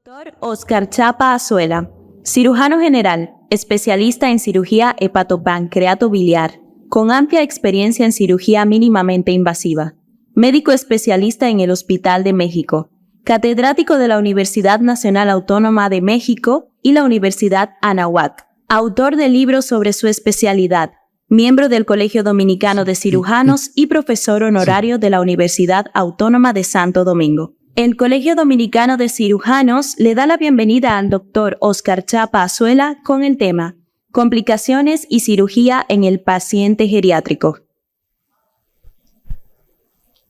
Doctor Oscar Chapa Azuela, cirujano general, especialista en cirugía hepatopancreato-biliar, con amplia experiencia en cirugía mínimamente invasiva, médico especialista en el Hospital de México, catedrático de la Universidad Nacional Autónoma de México y la Universidad Anáhuac, autor de libros sobre su especialidad, miembro del Colegio Dominicano de Cirujanos y profesor honorario de la Universidad Autónoma de Santo Domingo. El Colegio Dominicano de Cirujanos le da la bienvenida al doctor Oscar Chapa Azuela con el tema Complicaciones y cirugía en el paciente geriátrico.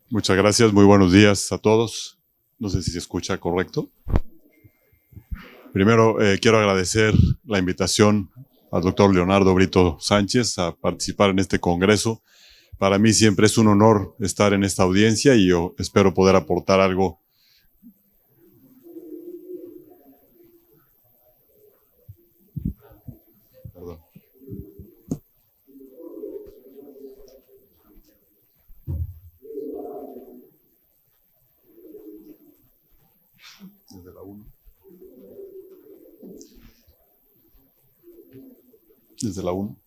Muchas gracias, muy buenos días a todos. No sé si se escucha correcto. Primero, quiero agradecer la invitación al doctor Leonardo Brito Sánchez a participar en este congreso. Para mí siempre es un honor estar en esta audiencia y yo espero poder aportar algo. Perdón. Desde la 1. Desde la 1.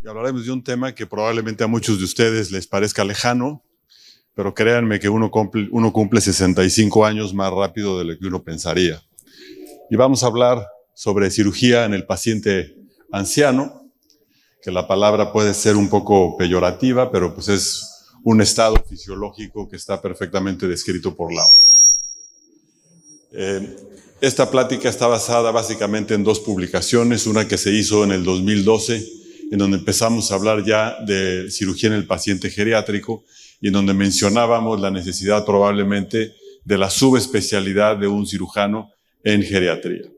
Y hablaremos de un tema que probablemente a muchos de ustedes les parezca lejano, pero créanme que uno cumple 65 años más rápido de lo que uno pensaría. Y vamos a hablar sobre cirugía en el paciente anciano, que la palabra puede ser un poco peyorativa, pero pues es un estado fisiológico que está perfectamente descrito por Lau. Esta plática está basada básicamente en dos publicaciones, una que se hizo en el 2012, en donde empezamos a hablar ya de cirugía en el paciente geriátrico y en donde mencionábamos la necesidad probablemente de la subespecialidad de un cirujano en geriatría.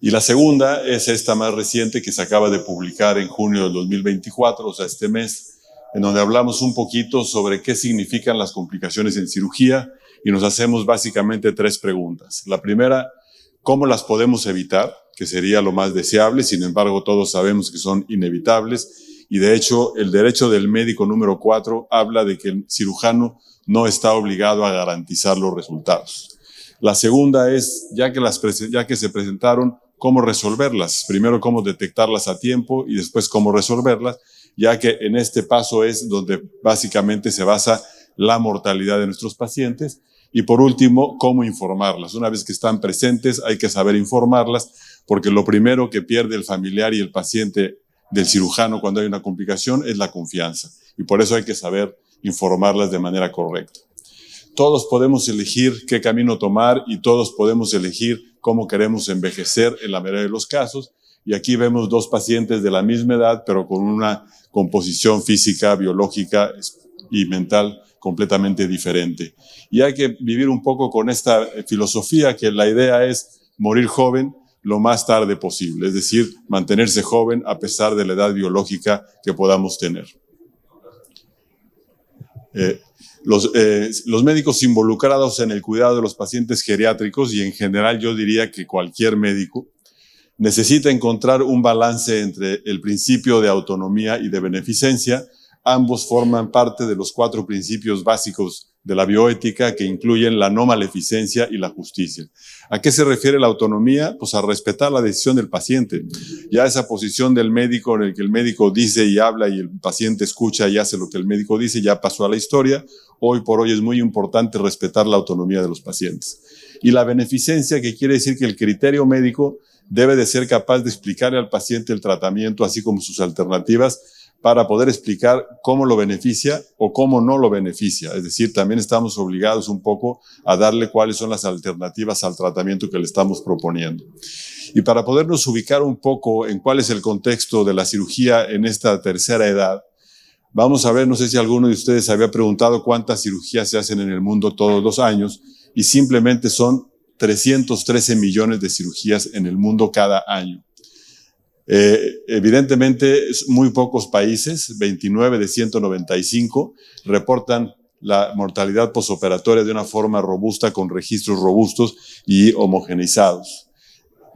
Y la segunda es esta más reciente que se acaba de publicar en junio del 2024, o sea, este mes, en donde hablamos un poquito sobre qué significan las complicaciones en cirugía y nos hacemos básicamente tres preguntas. La primera, ¿cómo las podemos evitar? Que sería lo más deseable, sin embargo todos sabemos que son inevitables y de hecho el derecho del médico número 4 habla de que el cirujano no está obligado a garantizar los resultados. La segunda es, ya que se presentaron, cómo resolverlas. Primero cómo detectarlas a tiempo y después cómo resolverlas, ya que en este paso es donde básicamente se basa la mortalidad de nuestros pacientes. Y por último, cómo informarlas. Una vez que están presentes hay que saber informarlas, porque lo primero que pierde el familiar y el paciente del cirujano cuando hay una complicación es la confianza. Y por eso hay que saber informarlas de manera correcta. Todos podemos elegir qué camino tomar y todos podemos elegir cómo queremos envejecer en la mayoría de los casos. Y aquí vemos dos pacientes de la misma edad, pero con una composición física, biológica y mental completamente diferente. Y hay que vivir un poco con esta filosofía que la idea es morir joven lo más tarde posible, es decir, mantenerse joven a pesar de la edad biológica que podamos tener. Los médicos involucrados en el cuidado de los pacientes geriátricos, y en general yo diría que cualquier médico, necesita encontrar un balance entre el principio de autonomía y de beneficencia. Ambos forman parte de los 4 principios básicos de la bioética que incluyen la no maleficencia y la justicia. ¿A qué se refiere la autonomía? Pues a respetar la decisión del paciente. Ya esa posición del médico en el que el médico dice y habla y el paciente escucha y hace lo que el médico dice ya pasó a la historia. Hoy por hoy es muy importante respetar la autonomía de los pacientes. Y la beneficencia, que quiere decir que el criterio médico debe de ser capaz de explicarle al paciente el tratamiento así como sus alternativas para poder explicar cómo lo beneficia o cómo no lo beneficia. Es decir, también estamos obligados un poco a darle cuáles son las alternativas al tratamiento que le estamos proponiendo. Y para podernos ubicar un poco en cuál es el contexto de la cirugía en esta tercera edad, vamos a ver, no sé si alguno de ustedes había preguntado cuántas cirugías se hacen en el mundo todos los años, y simplemente son 313 millones de cirugías en el mundo cada año. Evidentemente, muy pocos países, 29 de 195, reportan la mortalidad posoperatoria de una forma robusta, con registros robustos y homogeneizados.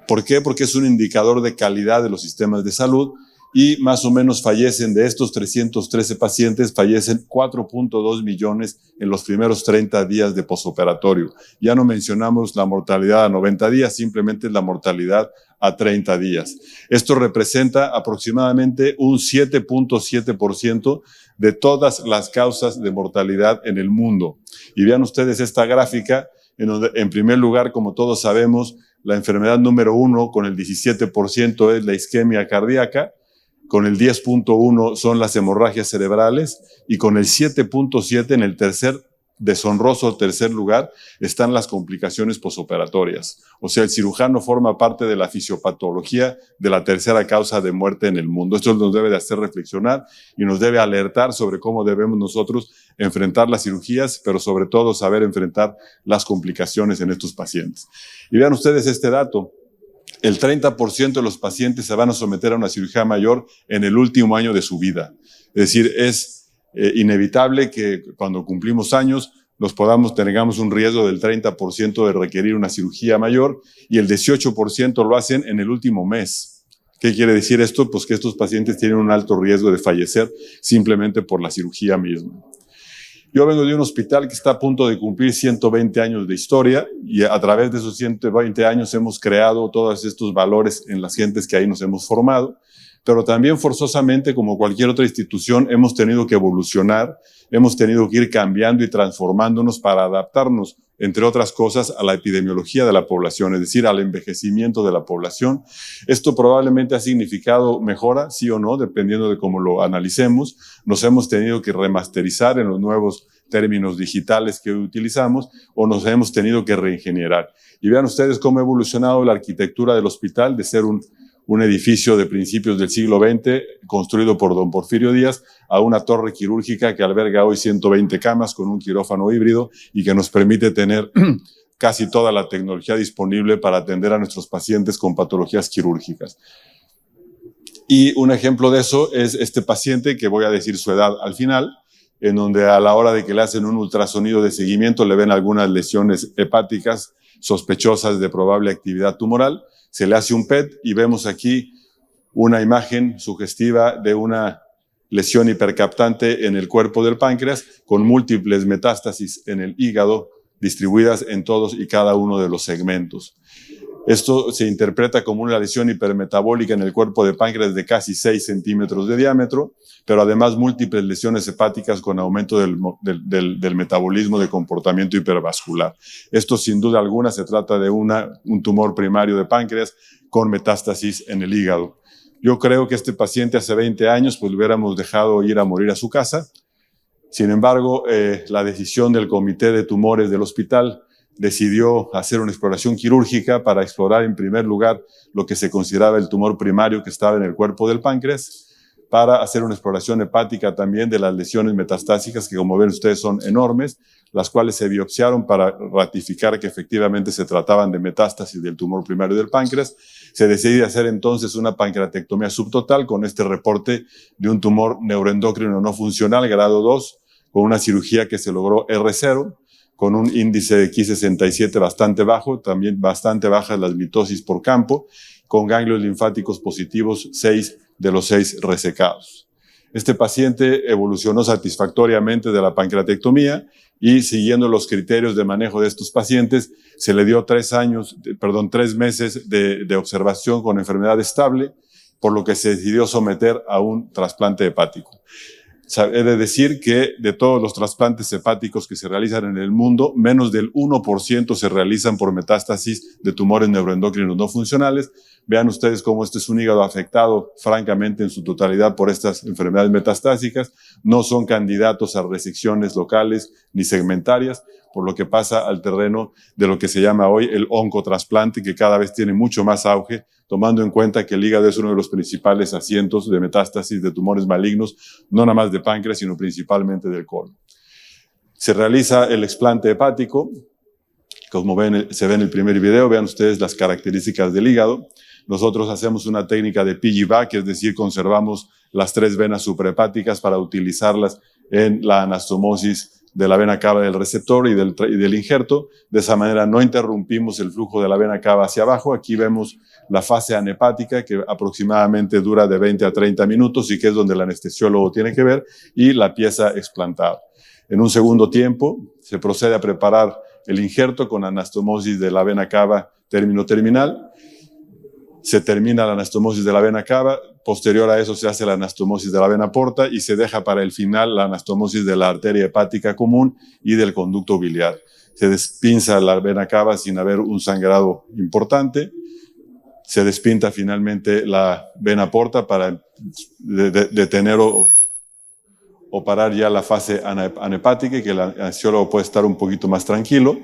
¿Por qué? Porque es un indicador de calidad de los sistemas de salud y más o menos fallecen, de estos 313 pacientes, fallecen 4.2 millones en los primeros 30 días de posoperatorio. Ya no mencionamos la mortalidad a 90 días, simplemente la mortalidad a 30 días. Esto representa aproximadamente un 7.7% de todas las causas de mortalidad en el mundo. Y vean ustedes esta gráfica, en donde, en primer lugar, como todos sabemos, la enfermedad número 1 con el 17% es la isquemia cardíaca, con el 10.1 son las hemorragias cerebrales y con el 7.7 en el deshonroso tercer lugar están las complicaciones posoperatorias. O sea, el cirujano forma parte de la fisiopatología de la tercera causa de muerte en el mundo. Esto nos debe de hacer reflexionar y nos debe alertar sobre cómo debemos nosotros enfrentar las cirugías, pero sobre todo saber enfrentar las complicaciones en estos pacientes. Y vean ustedes este dato. El 30% de los pacientes se van a someter a una cirugía mayor en el último año de su vida. Es decir, es inevitable que cuando cumplimos años tengamos un riesgo del 30% de requerir una cirugía mayor y el 18% lo hacen en el último mes. ¿Qué quiere decir esto? Pues que estos pacientes tienen un alto riesgo de fallecer simplemente por la cirugía misma. Yo vengo de un hospital que está a punto de cumplir 120 años de historia y a través de esos 120 años hemos creado todos estos valores en las gentes que ahí nos hemos formado, pero también forzosamente, como cualquier otra institución, hemos tenido que evolucionar, hemos tenido que ir cambiando y transformándonos para adaptarnos, entre otras cosas, a la epidemiología de la población, es decir, al envejecimiento de la población. Esto probablemente ha significado mejora, sí o no, dependiendo de cómo lo analicemos. Nos hemos tenido que remasterizar en los nuevos términos digitales que hoy utilizamos o nos hemos tenido que reingenierar. Y vean ustedes cómo ha evolucionado la arquitectura del hospital de ser un edificio de principios del siglo XX construido por don Porfirio Díaz a una torre quirúrgica que alberga hoy 120 camas con un quirófano híbrido y que nos permite tener casi toda la tecnología disponible para atender a nuestros pacientes con patologías quirúrgicas. Y un ejemplo de eso es este paciente, que voy a decir su edad al final, en donde a la hora de que le hacen un ultrasonido de seguimiento le ven algunas lesiones hepáticas sospechosas de probable actividad tumoral. Se le hace un PET y vemos aquí una imagen sugestiva de una lesión hipercaptante en el cuerpo del páncreas con múltiples metástasis en el hígado distribuidas en todos y cada uno de los segmentos. Esto se interpreta como una lesión hipermetabólica en el cuerpo de páncreas de casi 6 centímetros de diámetro, pero además múltiples lesiones hepáticas con aumento del metabolismo de comportamiento hipervascular. Esto sin duda alguna se trata de un tumor primario de páncreas con metástasis en el hígado. Yo creo que este paciente hace 20 años pues lo hubiéramos dejado ir a morir a su casa. Sin embargo, la decisión del comité de tumores del hospital decidió hacer una exploración quirúrgica para explorar en primer lugar lo que se consideraba el tumor primario que estaba en el cuerpo del páncreas, para hacer una exploración hepática también de las lesiones metastásicas que, como ven ustedes, son enormes, las cuales se biopsiaron para ratificar que efectivamente se trataban de metástasis del tumor primario del páncreas. Se decide hacer entonces una pancreatectomía subtotal con este reporte de un tumor neuroendocrino no funcional grado 2, con una cirugía que se logró R0, con un índice de Ki67 bastante bajo, también bastante bajas las mitosis por campo, con ganglios linfáticos positivos, 6 de los 6 resecados. Este paciente evolucionó satisfactoriamente de la pancreatectomía y, siguiendo los criterios de manejo de estos pacientes, se le dio 3 meses de observación con enfermedad estable, por lo que se decidió someter a un trasplante hepático. He de decir que de todos los trasplantes hepáticos que se realizan en el mundo, menos del 1% se realizan por metástasis de tumores neuroendocrinos no funcionales. Vean ustedes cómo este es un hígado afectado francamente en su totalidad por estas enfermedades metastásicas. No son candidatos a resecciones locales ni segmentarias, por lo que pasa al terreno de lo que se llama hoy el oncotrasplante, que cada vez tiene mucho más auge, tomando en cuenta que el hígado es uno de los principales asientos de metástasis de tumores malignos, no nada más de páncreas, sino principalmente del colon. Se realiza el explante hepático, como se ve en el primer video, vean ustedes las características del hígado. Nosotros hacemos una técnica de piggyback, es decir, conservamos las 3 venas suprahepáticas para utilizarlas en la anastomosis de la vena cava del receptor y del injerto. De esa manera no interrumpimos el flujo de la vena cava hacia abajo. Aquí vemos la fase anhepática, que aproximadamente dura de 20 a 30 minutos y que es donde el anestesiólogo tiene que ver, y la pieza explantada. En un segundo tiempo se procede a preparar el injerto con anastomosis de la vena cava término-terminal. Se termina la anastomosis de la vena cava, posterior a eso se hace la anastomosis de la vena porta y se deja para el final la anastomosis de la arteria hepática común y del conducto biliar. Se despinza la vena cava sin haber un sangrado importante. Se despinta finalmente la vena porta para detener o parar ya la fase anhepática y que el anestesiólogo puede estar un poquito más tranquilo.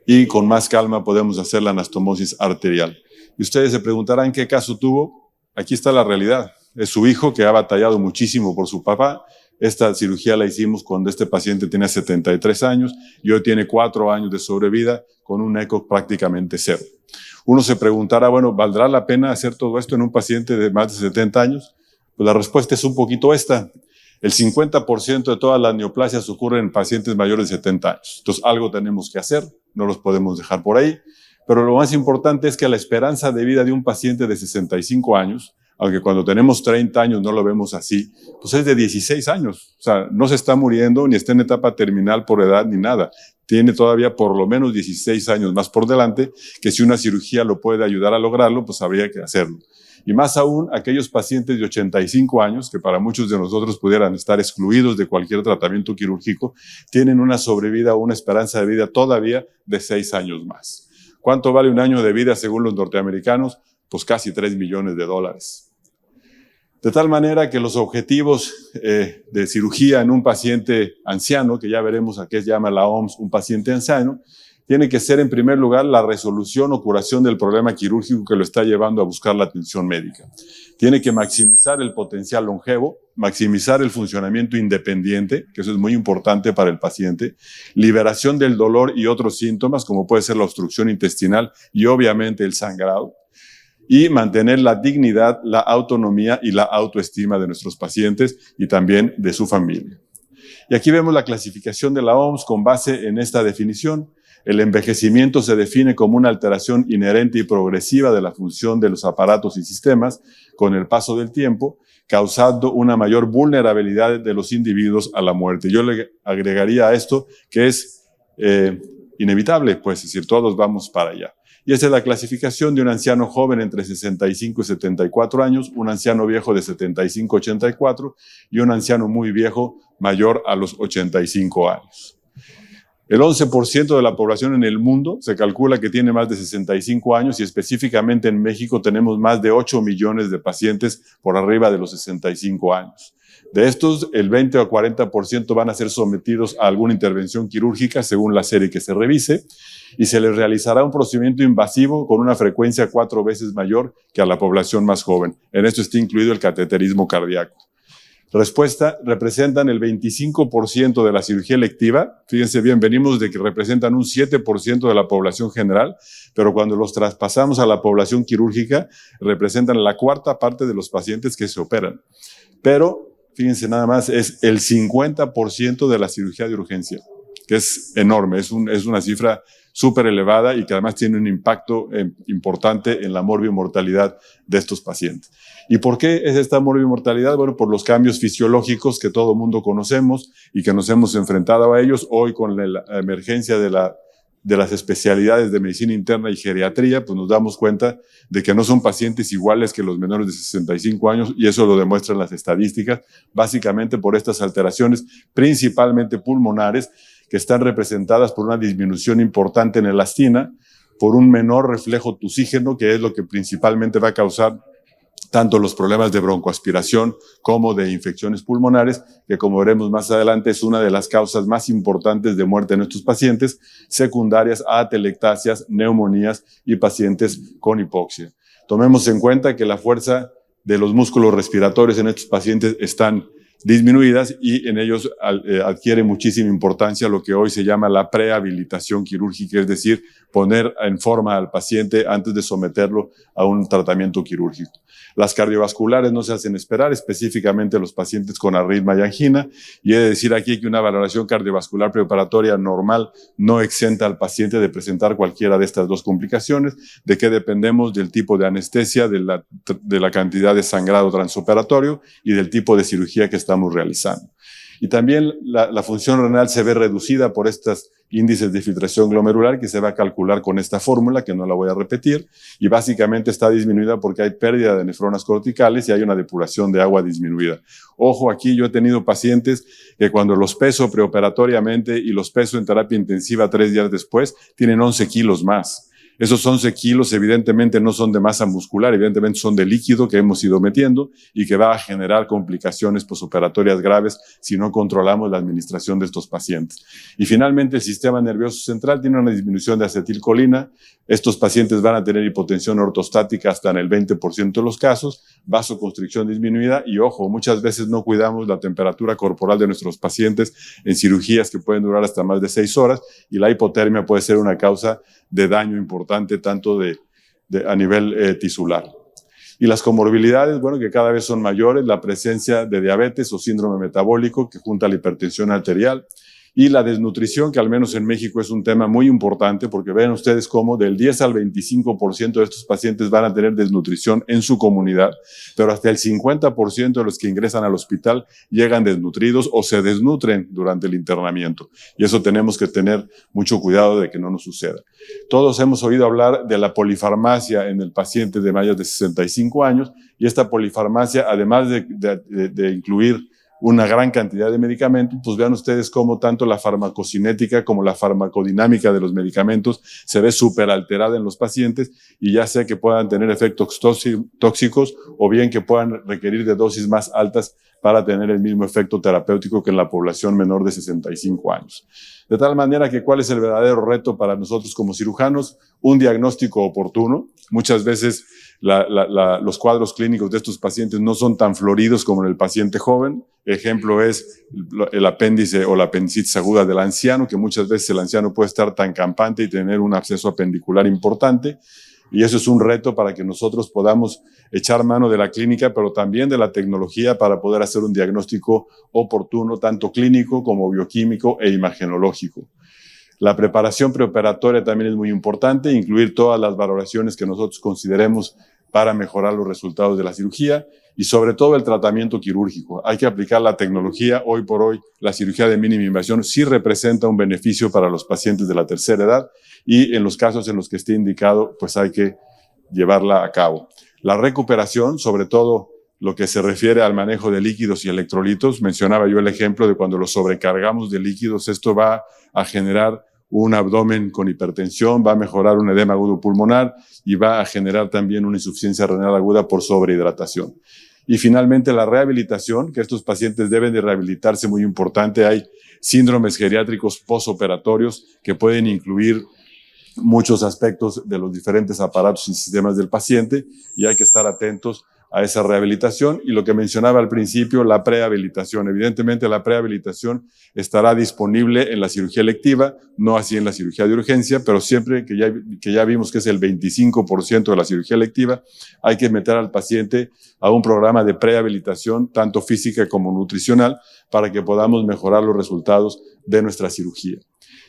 Y con más calma podemos hacer la anastomosis arterial. Y ustedes se preguntarán qué caso tuvo. Aquí está la realidad. Es su hijo que ha batallado muchísimo por su papá. Esta cirugía la hicimos cuando este paciente tenía 73 años y hoy tiene 4 años de sobrevida con un ECO prácticamente cero. Uno se preguntará, bueno, ¿valdrá la pena hacer todo esto en un paciente de más de 70 años? Pues la respuesta es un poquito esta. El 50% de todas las neoplasias ocurren en pacientes mayores de 70 años. Entonces, algo tenemos que hacer, no los podemos dejar por ahí. Pero lo más importante es que la esperanza de vida de un paciente de 65 años, aunque cuando tenemos 30 años no lo vemos así, pues es de 16 años. O sea, no se está muriendo ni está en etapa terminal por edad ni nada. Tiene todavía por lo menos 16 años más por delante, que si una cirugía lo puede ayudar a lograrlo, pues habría que hacerlo. Y más aún, aquellos pacientes de 85 años, que para muchos de nosotros pudieran estar excluidos de cualquier tratamiento quirúrgico, tienen una sobrevida o una esperanza de vida todavía de 6 años más. ¿Cuánto vale un año de vida según los norteamericanos? Pues casi $3 millones. De tal manera que los objetivos de cirugía en un paciente anciano, que ya veremos a qué llama la OMS un paciente anciano, tiene que ser en primer lugar la resolución o curación del problema quirúrgico que lo está llevando a buscar la atención médica. Tiene que maximizar el potencial longevo, maximizar el funcionamiento independiente, que eso es muy importante para el paciente, liberación del dolor y otros síntomas, como puede ser la obstrucción intestinal y obviamente el sangrado, y mantener la dignidad, la autonomía y la autoestima de nuestros pacientes y también de su familia. Y aquí vemos la clasificación de la OMS con base en esta definición. El envejecimiento se define como una alteración inherente y progresiva de la función de los aparatos y sistemas con el paso del tiempo, causando una mayor vulnerabilidad de los individuos a la muerte. Yo le agregaría a esto que es inevitable, pues, es decir, todos vamos para allá. Y esa es la clasificación de un anciano joven entre 65 y 74 años, un anciano viejo de 75 a 84 y un anciano muy viejo mayor a los 85 años. El 11% de la población en el mundo se calcula que tiene más de 65 años y específicamente en México tenemos más de 8 millones de pacientes por arriba de los 65 años. De estos, el 20 o 40% van a ser sometidos a alguna intervención quirúrgica según la serie que se revise y se les realizará un procedimiento invasivo con una frecuencia 4 veces mayor que a la población más joven. En esto está incluido el cateterismo cardíaco. Respuesta, representan el 25% de la cirugía electiva. Fíjense bien, venimos de que representan un 7% de la población general, pero cuando los traspasamos a la población quirúrgica, representan la 1/4 parte de los pacientes que se operan. Pero, fíjense nada más, es el 50% de la cirugía de urgencia, que es enorme, es una cifra súper elevada y que además tiene un impacto importante en la morbimortalidad de estos pacientes. ¿Y por qué es esta morbimortalidad? Bueno, por los cambios fisiológicos que todo mundo conocemos y que nos hemos enfrentado a ellos. Hoy con la emergencia de las especialidades de medicina interna y geriatría, pues nos damos cuenta de que no son pacientes iguales que los menores de 65 años y eso lo demuestran las estadísticas, básicamente por estas alteraciones, principalmente pulmonares, que están representadas por una disminución importante en elastina, por un menor reflejo tusígeno, que es lo que principalmente va a causar tanto los problemas de broncoaspiración como de infecciones pulmonares, que como veremos más adelante es una de las causas más importantes de muerte en estos pacientes, secundarias a atelectasias, neumonías y pacientes con hipoxia. Tomemos en cuenta que la fuerza de los músculos respiratorios en estos pacientes están disminuidas, y en ellos adquiere muchísima importancia lo que hoy se llama la prehabilitación quirúrgica, es decir, poner en forma al paciente antes de someterlo a un tratamiento quirúrgico. Las cardiovasculares no se hacen esperar, específicamente los pacientes con arritmia y angina, y he de decir aquí que una valoración cardiovascular preoperatoria normal no exenta al paciente de presentar cualquiera de estas dos complicaciones. ¿De qué dependemos? Del tipo de anestesia, de la cantidad de sangrado transoperatorio y del tipo de cirugía que estamos realizando. Y también la función renal se ve reducida por estos índices de filtración glomerular que se va a calcular con esta fórmula, que no la voy a repetir, y básicamente está disminuida porque hay pérdida de nefronas corticales y hay una depuración de agua disminuida. Ojo, aquí yo he tenido pacientes que cuando los peso preoperatoriamente y los peso en terapia intensiva 3 días después, tienen 11 kilos más. Esos 11 kilos evidentemente no son de masa muscular, evidentemente son de líquido que hemos ido metiendo y que va a generar complicaciones posoperatorias graves si no controlamos la administración de estos pacientes. Y finalmente el sistema nervioso central tiene una disminución de acetilcolina. Estos pacientes van a tener hipotensión ortostática hasta en el 20% de los casos, vasoconstricción disminuida y, ojo, muchas veces no cuidamos la temperatura corporal de nuestros pacientes en cirugías que pueden durar hasta más de 6 horas, y la hipotermia puede ser una causa de daño importante tanto a nivel tisular. Y las comorbilidades, bueno, que cada vez son mayores, la presencia de diabetes o síndrome metabólico que junta la hipertensión arterial, y la desnutrición, que al menos en México es un tema muy importante, porque ven ustedes cómo del 10 al 25% de estos pacientes van a tener desnutrición en su comunidad, pero hasta el 50% de los que ingresan al hospital llegan desnutridos o se desnutren durante el internamiento. Y eso tenemos que tener mucho cuidado de que no nos suceda. Todos hemos oído hablar de la polifarmacia en el paciente de mayores de 65 años, y esta polifarmacia, además de incluir una gran cantidad de medicamentos, pues vean ustedes cómo tanto la farmacocinética como la farmacodinámica de los medicamentos se ve súper alterada en los pacientes, y ya sea que puedan tener efectos tóxicos o bien que puedan requerir de dosis más altas para tener el mismo efecto terapéutico que en la población menor de 65 años. De tal manera que, ¿cuál es el verdadero reto para nosotros como cirujanos? Un diagnóstico oportuno. Muchas veces los cuadros clínicos de estos pacientes no son tan floridos como en el paciente joven. Ejemplo es el apéndice o la apendicitis aguda del anciano, que muchas veces el anciano puede estar tan campante y tener un absceso apendicular importante. Y eso es un reto para que nosotros podamos echar mano de la clínica, pero también de la tecnología para poder hacer un diagnóstico oportuno, tanto clínico como bioquímico e imagenológico. La preparación preoperatoria también es muy importante, incluir todas las valoraciones que nosotros consideremos para mejorar los resultados de la cirugía, y sobre todo el tratamiento quirúrgico. Hay que aplicar la tecnología. Hoy por hoy la cirugía de mínima invasión sí representa un beneficio para los pacientes de la tercera edad, y en los casos en los que esté indicado, pues hay que llevarla a cabo. La recuperación, sobre todo lo que se refiere al manejo de líquidos y electrolitos, mencionaba yo el ejemplo de cuando los sobrecargamos de líquidos, esto va a generar un abdomen con hipertensión, va a mejorar un edema agudo pulmonar y va a generar también una insuficiencia renal aguda por sobrehidratación. Y finalmente la rehabilitación, que estos pacientes deben de rehabilitarse, muy importante. Hay síndromes geriátricos postoperatorios que pueden incluir muchos aspectos de los diferentes aparatos y sistemas del paciente, y hay que estar atentos a esa rehabilitación. Y lo que mencionaba al principio, la prehabilitación. Evidentemente la prehabilitación estará disponible en la cirugía electiva, no así en la cirugía de urgencia, pero siempre que ya vimos que es el 25% de la cirugía electiva, hay que meter al paciente a un programa de prehabilitación, tanto física como nutricional, para que podamos mejorar los resultados de nuestra cirugía.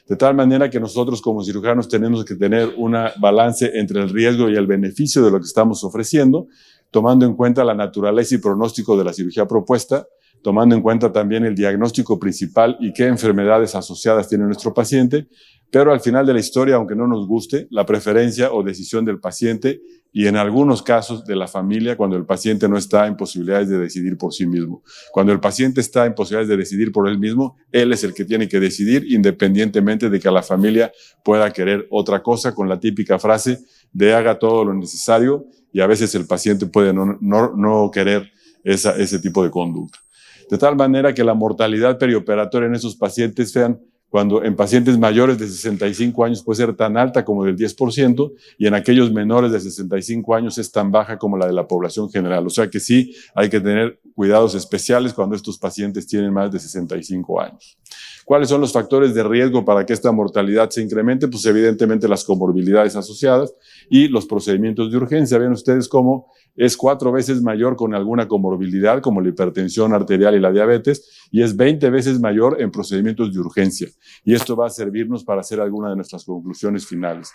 De tal manera que nosotros como cirujanos tenemos que tener un balance entre el riesgo y el beneficio de lo que estamos ofreciendo, tomando en cuenta la naturaleza y pronóstico de la cirugía propuesta, tomando en cuenta también el diagnóstico principal y qué enfermedades asociadas tiene nuestro paciente, pero al final de la historia, aunque no nos guste, la preferencia o decisión del paciente, y en algunos casos de la familia, cuando el paciente no está en posibilidades de decidir por sí mismo. Cuando el paciente está en posibilidades de decidir por él mismo, él es el que tiene que decidir, independientemente de que la familia pueda querer otra cosa, con la típica frase de haga todo lo necesario, y a veces el paciente puede no querer ese tipo de conducta. De tal manera que la mortalidad perioperatoria en esos pacientes, cuando en pacientes mayores de 65 años puede ser tan alta como del 10%, y en aquellos menores de 65 años es tan baja como la de la población general. O sea que sí hay que tener cuidados especiales cuando estos pacientes tienen más de 65 años. ¿Cuáles son los factores de riesgo para que esta mortalidad se incremente? Pues evidentemente las comorbilidades asociadas y los procedimientos de urgencia. Ven ustedes cómo es 4 veces mayor con alguna comorbilidad como la hipertensión arterial y la diabetes y es 20 veces mayor en procedimientos de urgencia. Y esto va a servirnos para hacer alguna de nuestras conclusiones finales.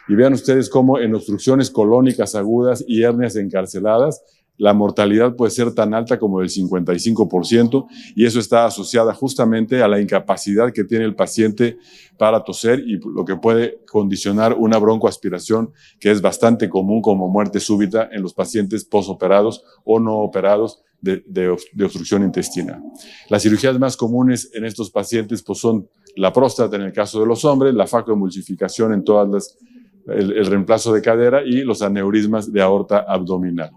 Y vean ustedes cómo en obstrucciones colónicas agudas y hernias encarceladas la mortalidad puede ser tan alta como del 55% y eso está asociada justamente a la incapacidad que tiene el paciente para toser y lo que puede condicionar una broncoaspiración que es bastante común como muerte súbita en los pacientes posoperados o no operados de obstrucción intestinal. Las cirugías más comunes en estos pacientes pues, son la próstata en el caso de los hombres, la facoemulsificación en todas las, el reemplazo de cadera y los aneurismas de aorta abdominal.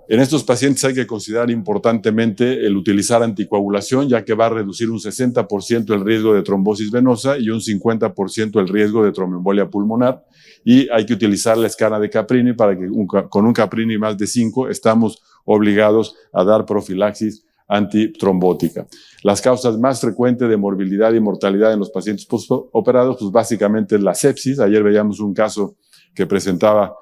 En estos pacientes hay que considerar importantemente el utilizar anticoagulación, ya que va a reducir un 60% el riesgo de trombosis venosa y un 50% el riesgo de tromboembolia pulmonar. Y hay que utilizar la escala de Caprini para que con un Caprini más de 5 estamos obligados a dar profilaxis antitrombótica. Las causas más frecuentes de morbilidad y mortalidad en los pacientes postoperados, pues básicamente es la sepsis. Ayer veíamos un caso que presentaba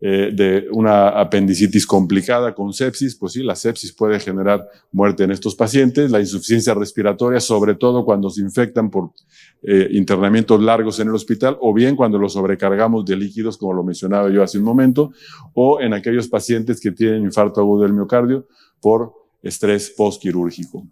de una apendicitis complicada con sepsis, pues sí, la sepsis puede generar muerte en estos pacientes, la insuficiencia respiratoria, sobre todo cuando se infectan por internamientos largos en el hospital, o bien cuando los sobrecargamos de líquidos, como lo mencionaba yo hace un momento, o en aquellos pacientes que tienen infarto agudo del miocardio por estrés postquirúrgico.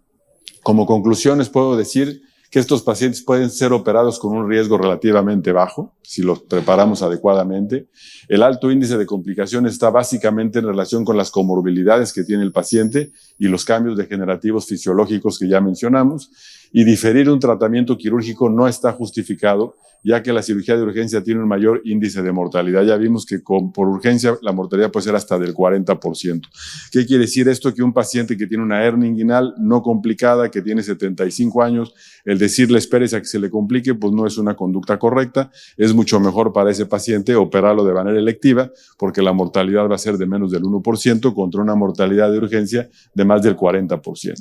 Como conclusiones puedo decir que estos pacientes pueden ser operados con un riesgo relativamente bajo, si los preparamos adecuadamente. El alto índice de complicaciones está básicamente en relación con las comorbilidades que tiene el paciente y los cambios degenerativos fisiológicos que ya mencionamos, y diferir un tratamiento quirúrgico no está justificado, ya que la cirugía de urgencia tiene un mayor índice de mortalidad. Ya vimos que por urgencia la mortalidad puede ser hasta del 40%. ¿Qué quiere decir esto? Que un paciente que tiene una hernia inguinal no complicada, que tiene 75 años, el decirle espérese a que se le complique, pues no es una conducta correcta. Es mucho mejor para ese paciente operarlo de manera electiva, porque la mortalidad va a ser de menos del 1% contra una mortalidad de urgencia de más del 40%.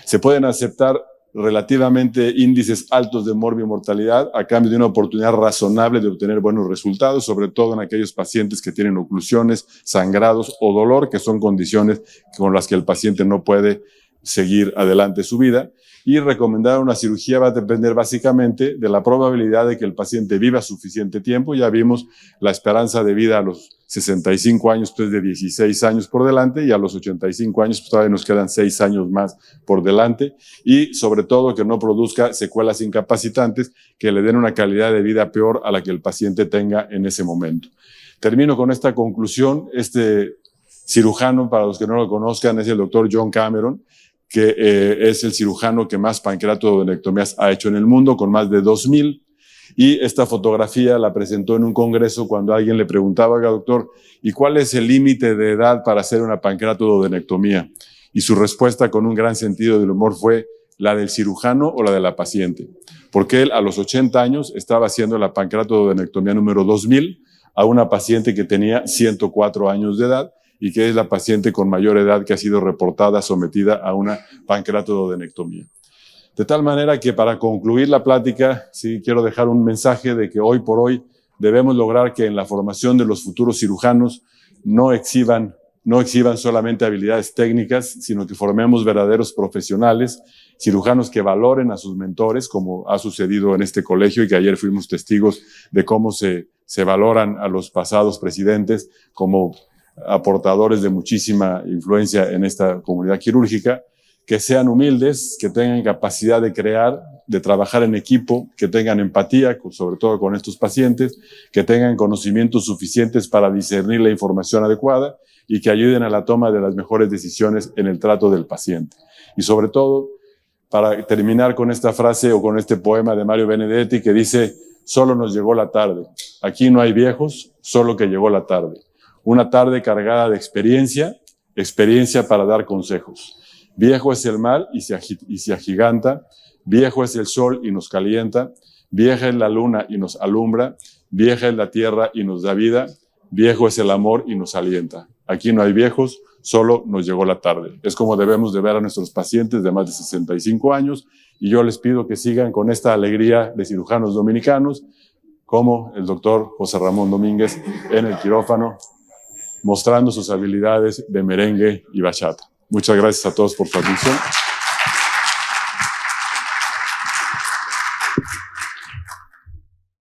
Se pueden aceptar relativamente índices altos de morbimortalidad a cambio de una oportunidad razonable de obtener buenos resultados, sobre todo en aquellos pacientes que tienen oclusiones, sangrados o dolor, que son condiciones con las que el paciente no puede seguir adelante su vida. Y recomendar una cirugía va a depender básicamente de la probabilidad de que el paciente viva suficiente tiempo. Ya vimos la esperanza de vida a los 65 años, pues de 16 años por delante, y a los 85 años pues todavía nos quedan 6 años más por delante, y sobre todo que no produzca secuelas incapacitantes que le den una calidad de vida peor a la que el paciente tenga en ese momento. Termino con esta conclusión. Este cirujano, para los que no lo conozcan, es el doctor John Cameron, que es el cirujano que más pancreatodenectomías ha hecho en el mundo, con más de 2,000. Y esta fotografía la presentó en un congreso cuando alguien le preguntaba, doctor, ¿y cuál es el límite de edad para hacer una pancreatodenectomía? Y su respuesta, con un gran sentido del humor, fue la del cirujano o la de la paciente. Porque él a los 80 años estaba haciendo la pancreatodenectomía número 2000 a una paciente que tenía 104 años de edad, y que es la paciente con mayor edad que ha sido reportada sometida a una pancreatodenectomía. De tal manera que para concluir la plática, sí quiero dejar un mensaje de que hoy por hoy debemos lograr que en la formación de los futuros cirujanos no exhiban solamente habilidades técnicas, sino que formemos verdaderos profesionales, cirujanos que valoren a sus mentores, como ha sucedido en este colegio y que ayer fuimos testigos de cómo se valoran a los pasados presidentes como aportadores de muchísima influencia en esta comunidad quirúrgica, que sean humildes, que tengan capacidad de crear, de trabajar en equipo, que tengan empatía, sobre todo con estos pacientes, que tengan conocimientos suficientes para discernir la información adecuada y que ayuden a la toma de las mejores decisiones en el trato del paciente. Y sobre todo, para terminar con esta frase o con este poema de Mario Benedetti que dice: solo nos llegó la tarde, aquí no hay viejos, solo que llegó la tarde. Una tarde cargada de experiencia para dar consejos. Viejo es el mar y se agiganta, viejo es el sol y nos calienta, vieja es la luna y nos alumbra, vieja es la tierra y nos da vida, viejo es el amor y nos alienta. aquí no hay viejos, solo nos llegó la tarde. Es como debemos de ver a nuestros pacientes de más de 65 años y yo les pido que sigan con esta alegría de cirujanos dominicanos, como el doctor José Ramón Domínguez en el quirófano, mostrando sus habilidades de merengue y bachata. Muchas gracias a todos por su atención.